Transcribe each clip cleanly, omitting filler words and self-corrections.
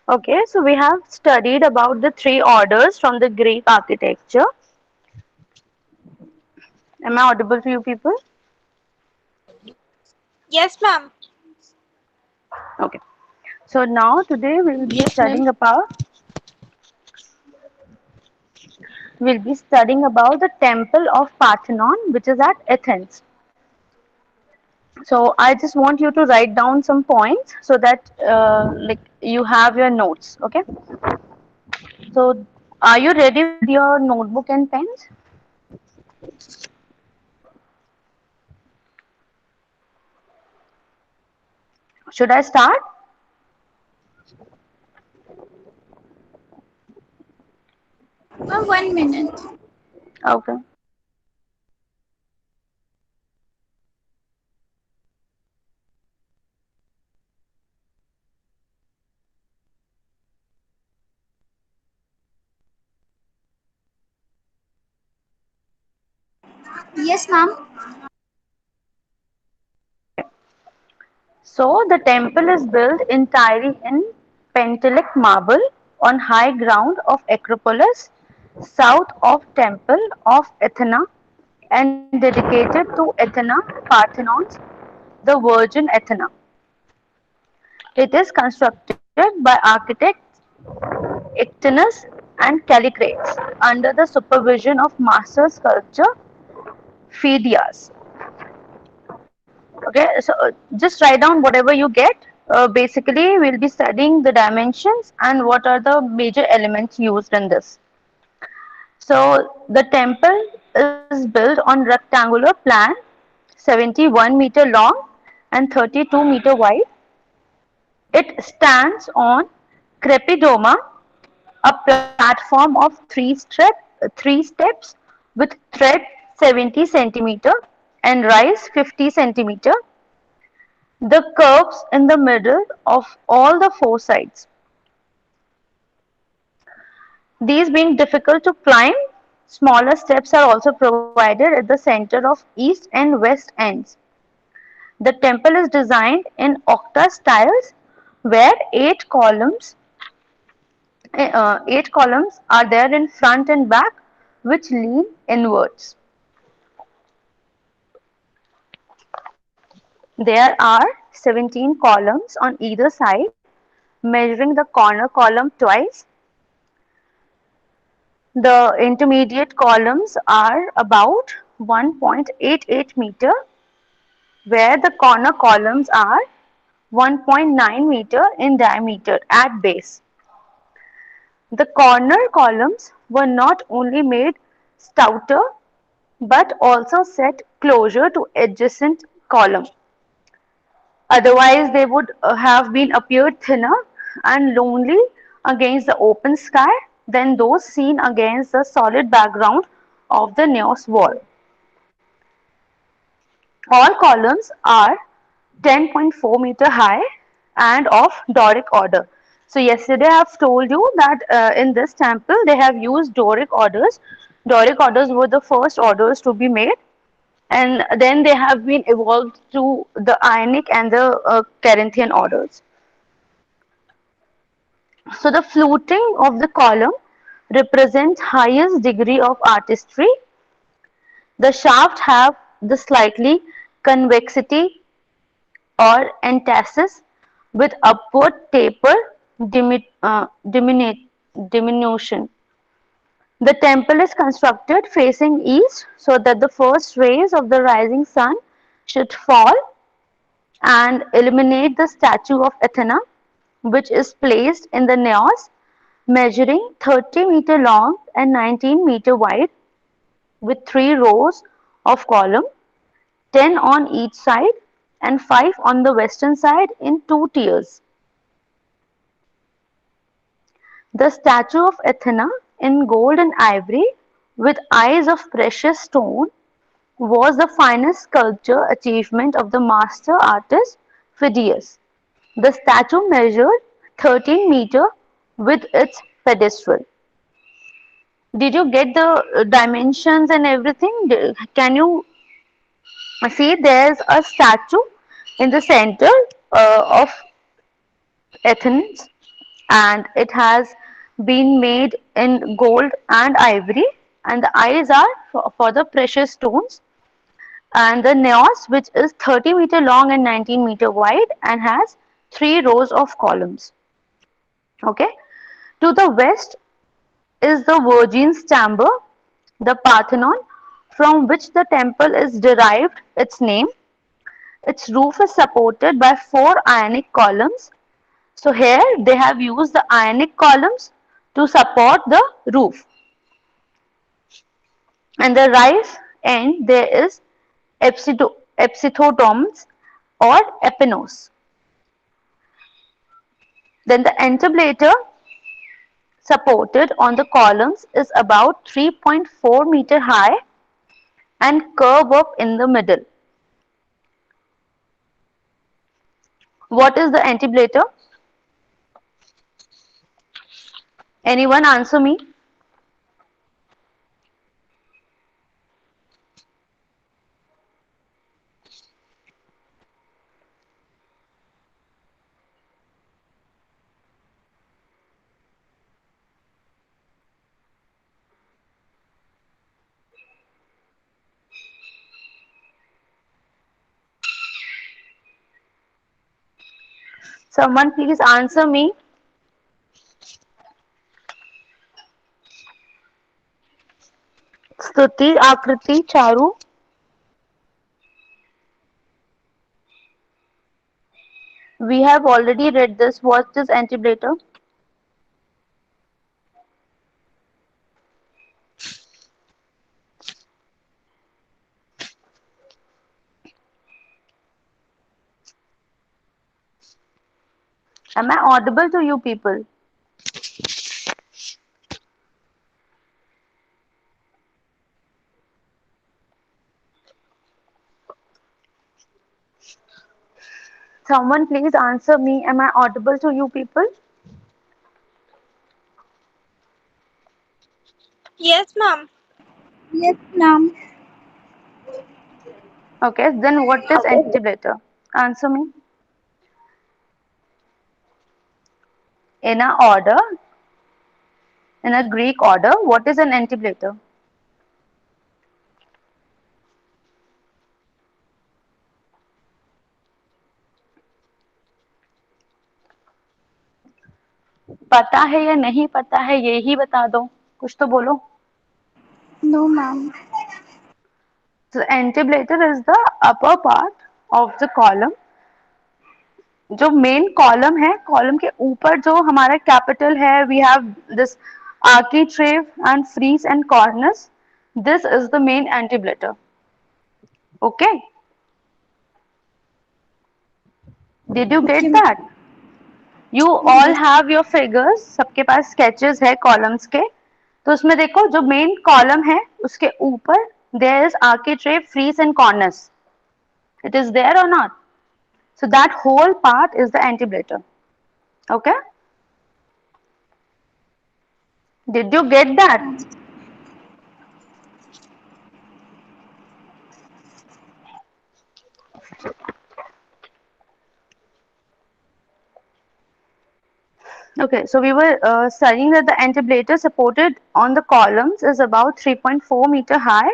Okay, so we have studied about the three orders from the Greek architecture. Am I audible to you people? Yes, ma'am. Okay. So now today we will be Yes, ma'am. studying about the temple of Parthenon, which is at Athens. So I just want you to write down some points so that like you have your notes. Okay. So are you ready with your notebook and pens? Should I start? 1 minute. Okay. Yes, ma'am. So the temple is built entirely in Pentelic marble on high ground of Acropolis, south of Temple of Athena, and dedicated to Athena Parthenons, the Virgin Athena. It is constructed by architects Ictinus and Callicrates under the supervision of master sculptor Phidias. Okay, so just write down whatever you get. Basically, we'll be studying the dimensions and what are the major elements used in this. So, the temple is built on rectangular plan, 71-meter long and 32-meter wide. It stands on Crepidoma, a platform of three steps with thread 70 centimeter and rise 50 centimeter. The curves in the middle of all the four sides. These being difficult to climb, smaller steps are also provided at the center of east and west ends. The temple is designed in octa styles where eight columns are there in front and back which lean inwards. There are 17 columns on either side measuring the corner column twice. The intermediate columns are about 1.88 meter, where the corner columns are 1.9 meter in diameter at base. The corner columns were not only made stouter but also set closer to adjacent column. Otherwise, they would have been appeared thinner and lonely against the open sky than those seen against the solid background of the Neos wall. All columns are 10.4-meter high and of Doric order. So yesterday I have told you that in this temple they have used Doric orders. Doric orders were the first orders to be made, and then they have been evolved to the Ionic and the Corinthian orders. So the fluting of the column represents highest degree of artistry. The shaft have the slightly convexity or entasis with upward taper diminution. The temple is constructed facing east so that the first rays of the rising sun should fall and illuminate the statue of Athena, which is placed in the naos, measuring 30-meter long and 19-meter wide, with 3 rows of column, 10 on each side and 5 on the western side in 2 tiers. The statue of Athena in gold and ivory with eyes of precious stone was the finest sculpture achievement of the master artist Phidias. The statue measured 13 meters with its pedestal. Did you get the dimensions and everything? Can you see there's a statue in the center of Athens, and it has been made in gold and ivory, and the eyes are for the precious stones, and the naos, which is 30-meter long and 19-meter wide and has 3 rows of columns. Okay. To the west is the Virgin's Chamber, the Parthenon, from which the temple is derived its name. Its roof is supported by 4 ionic columns. So here they have used the ionic columns to support the roof. And the right end there is epsithodomes or epinos. Then the entablature supported on the columns is about 3.4 meter high and curve up in the middle. What is the entablature? Anyone answer me? Someone please answer me. Stuti, Akriti, Charu. We have already read this. What is entablature? Am I audible to you people? Someone please answer me. Am I audible to you people? Yes, ma'am. Yes, ma'am. Okay, then what is entablature? Answer me. In a order, in a Greek order, what is an entablature? पता है या नहीं पता है ये ही बता दो कुछ तो बोलो. No, ma'am. So entablature is the upper part of the column. जो मेन कॉलम है कॉलम के ऊपर जो हमारा कैपिटल है we have this architrave and frieze and cornice. This is the main entablature. Okay, did you Okay, get ma'am. that? You all Yes. have your figures. सबके पास sketches है columns के. तो उसमें देखो जो मेन कॉलम है उसके ऊपर there is architrave, frieze and cornice. It is there or not? So that whole part is the entablature. Okay, did you get that? Okay, so we were studying that the entablature supported on the columns is about 3.4 meter high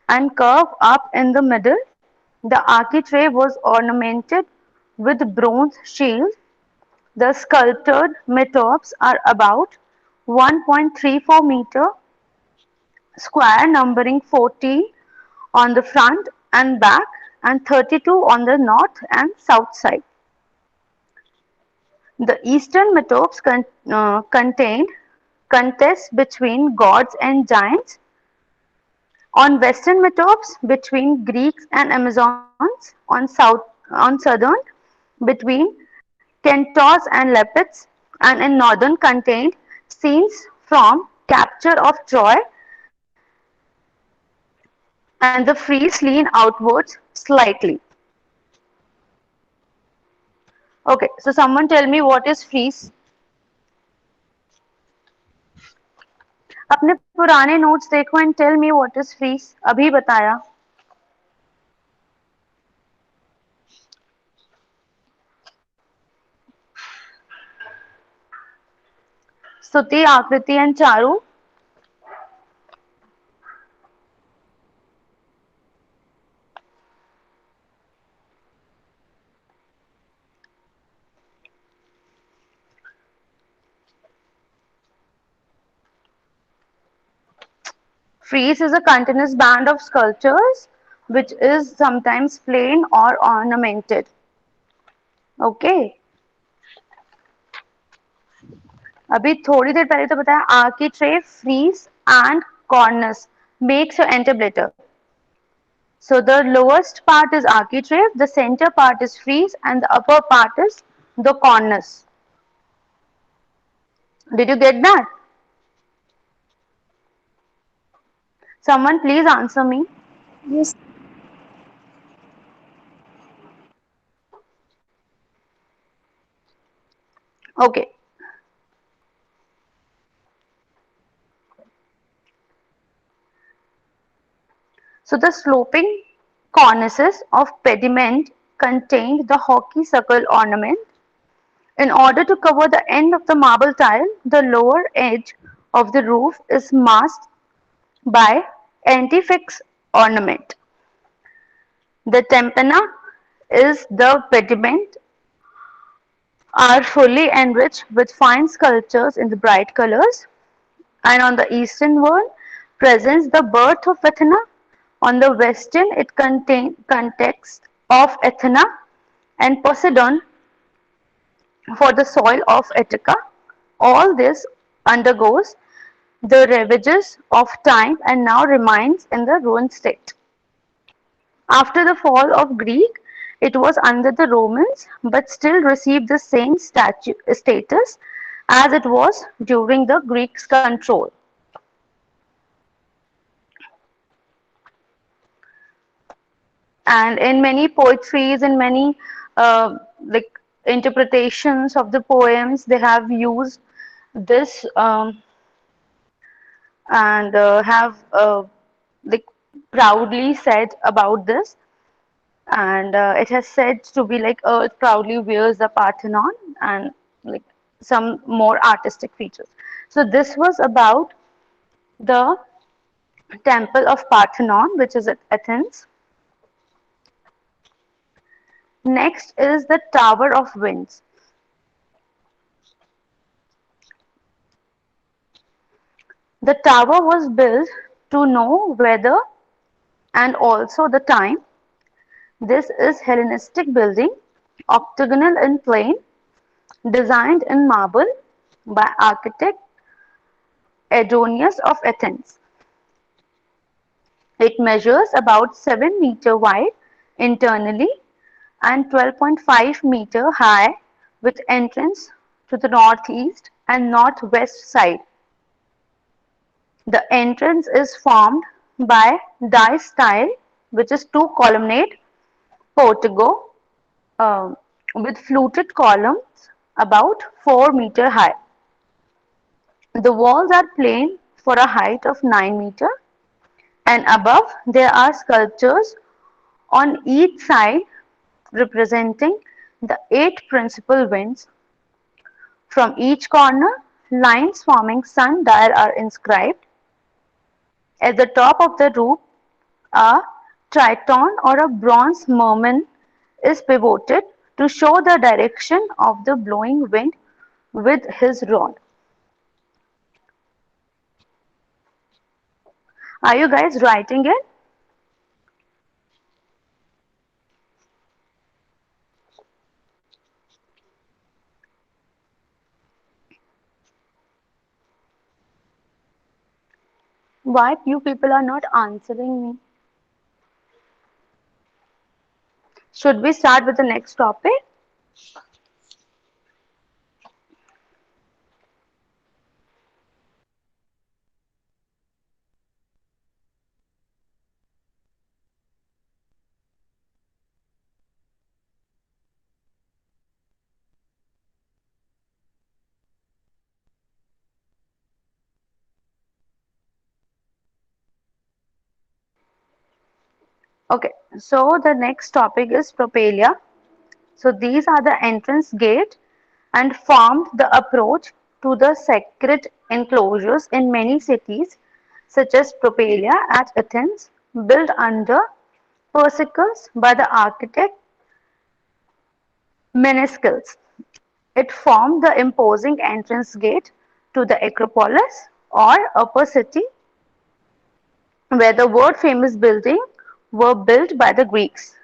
and curve up in the middle. The architrave was ornamented with bronze shield. The sculptured metopes are about 1.34 meter square, numbering 14 on the front and back and 32 on the north and south side. The eastern metopes contained contests between gods and giants. On western metopes between Greeks and Amazons, on southern between Centaurs and Leopards, and in northern contained scenes from Capture of Troy, and the frieze lean outwards slightly. Okay, so someone tell me what is frieze? अपने पुराने notes देखो and tell me what is frieze. अभी बताया. Stuti, Aakriti and Charu. Frieze is a continuous band of sculptures which is sometimes plain or ornamented. Okay. अभी थोड़ी देर पहले तो बताया architrave, frieze and cornice makes your entablature. So the lowest part is architrave, the center part is frieze, and the upper part is the cornice. Did you get that? Someone please answer me. Yes. Okay. So the sloping cornices of pediment contained the hockey circle ornament. In order to cover the end of the marble tile, the lower edge of the roof is masked by antifix ornament. The tympana is the pediment are fully enriched with fine sculptures in the bright colors, and on the eastern wall presents the birth of Athena. On the western it contains context of Athena and Poseidon for the soil of Attica. All this undergoes the ravages of time and now remains in the ruined state. After the fall of Greece, it was under the Romans but still received the same status as it was during the Greeks' control. And in many poetries and many like interpretations of the poems, they have used this and have like proudly said about this, and it has said to be like earth proudly wears the Parthenon, and like some more artistic features. So this was about the temple of Parthenon, which is at Athens. Next is the Tower of Winds. The tower was built to know weather and also the time. This is Hellenistic building, octagonal in plan, designed in marble by architect Adonis of Athens. It measures about 7 meter wide internally and 12.5 meter high, with entrance to the northeast and northwest side. The entrance is formed by dais-style, which is two columnade portico with fluted columns about 4 meter high. The walls are plain for a height of 9 meter, and above there are sculptures on each side representing the 8 principal winds. From each corner, lines forming sun-dial are inscribed. At the top of the roof, a triton or a bronze merman is pivoted to show the direction of the blowing wind with his rod. Are you guys writing it? Why you people are not answering me? Should we start with the next topic? Okay, so the next topic is Propelia. So these are the entrance gate and formed the approach to the sacred enclosures in many cities, such as Propelia at Athens, built under Perseus by the architect Menescles. It formed the imposing entrance gate to the Acropolis or upper city, where the world famous buildings were built by the Greeks.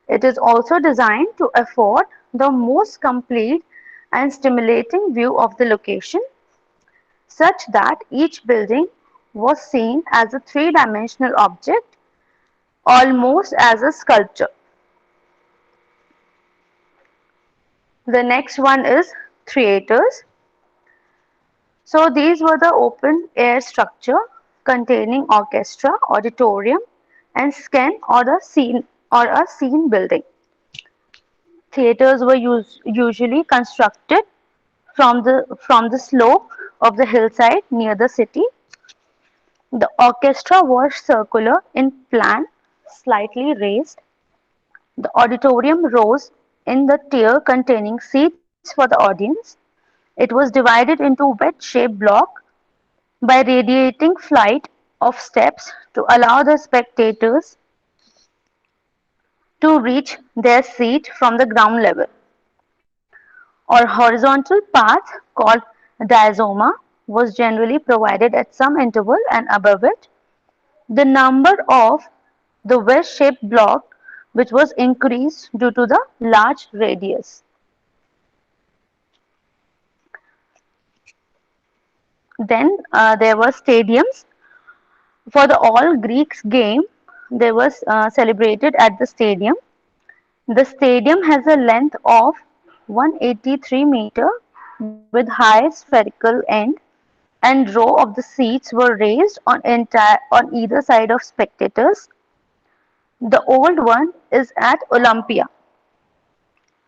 It is also designed to afford the most complete and stimulating view of the location, such that each building was seen as a three-dimensional object, almost as a sculpture. The next one is theaters. So these were the open air structure containing orchestra, auditorium, and scene or a scene building. Theaters were usually constructed from the slope of the hillside near the city. The orchestra was circular in plan, slightly raised. The auditorium rose in the tier containing seats for the audience. It was divided into wedge-shaped block by radiating flight of steps to allow the spectators to reach their seat from the ground level, or horizontal path called diazoma was generally provided at some interval and above it. The number of the wedge-shaped block which was increased due to the large radius. Then there were stadiums for the all Greeks game. They was celebrated at the stadium. The stadium has a length of 183 meter with high spherical end, and row of the seats were raised on either side of spectators. The old one is at Olympia.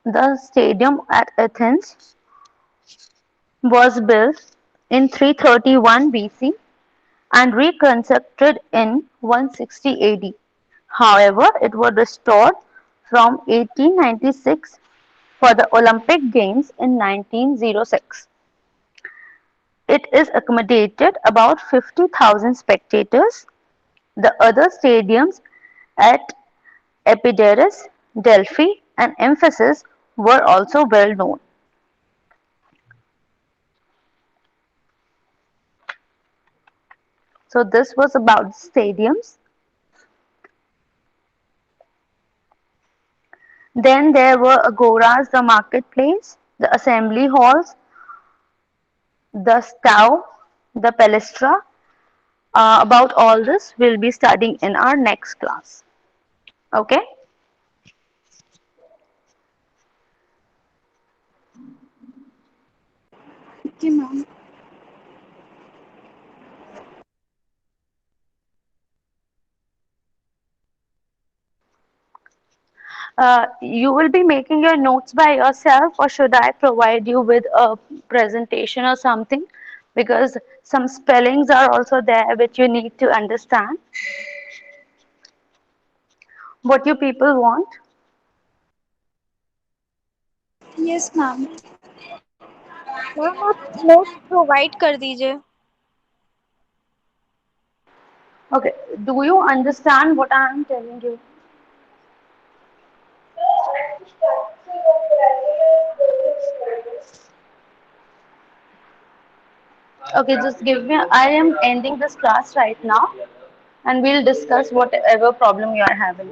The stadium at Athens was built in 331 BC and reconstructed in 160 AD. However, it was restored from 1896 for the Olympic Games in 1906. It is accommodated about 50,000 spectators. The other stadiums at Epidaurus, Delphi, and Ephesus were also well known. So this was about stadiums. Then there were agoras, the marketplace, the assembly halls, the stau, the palestra. About all this, we'll be studying in our next class. Okay. Okay, ma'am. You will be making your notes by yourself, or should I provide you with a presentation or something? Because some spellings are also there which you need to understand. What you people want? Yes, ma'am. Ma'am आप notes provide कर दीजिए। Okay. Do you understand what I am telling you? Okay, just give me. I am ending this class right now, and we'll discuss whatever problem you are having.